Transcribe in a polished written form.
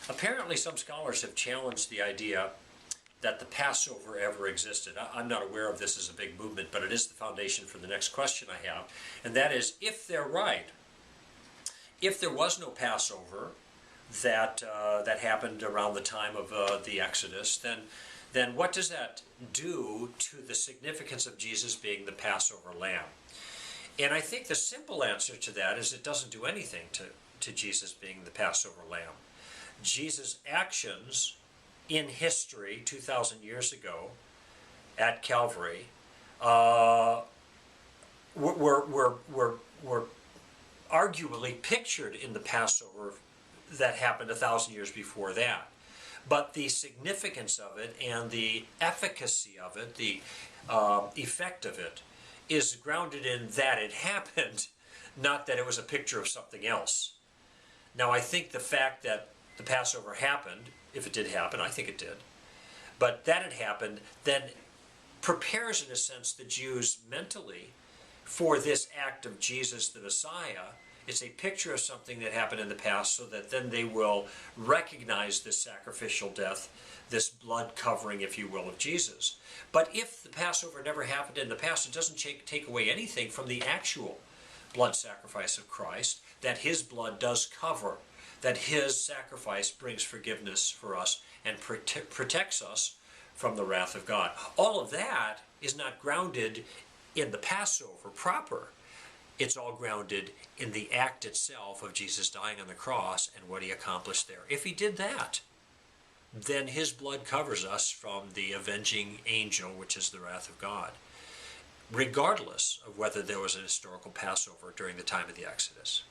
Apparently, some scholars have challenged the idea that the Passover ever existed. I'm not aware of this as a big movement, but it is the foundation for the next question I have, and that is, if they're right, if there was no Passover that happened around the time of the Exodus, then what does that do to the significance of Jesus being the Passover lamb? And I think the simple answer to that is it doesn't do anything to Jesus being the Passover lamb. Jesus' actions in history 2,000 years ago at Calvary were arguably pictured in the Passover that happened 1,000 years before that. But the significance of it and the efficacy of it, the effect of it, is grounded in that it happened, not that it was a picture of something else. Now, I think the fact that the Passover happened, if it did happen, I think it did, but that it happened, then prepares, in a sense, the Jews mentally for this act of Jesus the Messiah. It's a picture of something that happened in the past, so that then they will recognize this sacrificial death, this blood covering, if you will, of Jesus. But if the Passover never happened in the past, it doesn't take away anything from the actual blood sacrifice of Christ, that his blood does cover, that his sacrifice brings forgiveness for us and protects us from the wrath of God. All of that is not grounded in the Passover proper. It's all grounded in the act itself of Jesus dying on the cross and what he accomplished there. If he did that, then his blood covers us from the avenging angel, which is the wrath of God, regardless of whether there was a historical Passover during the time of the Exodus.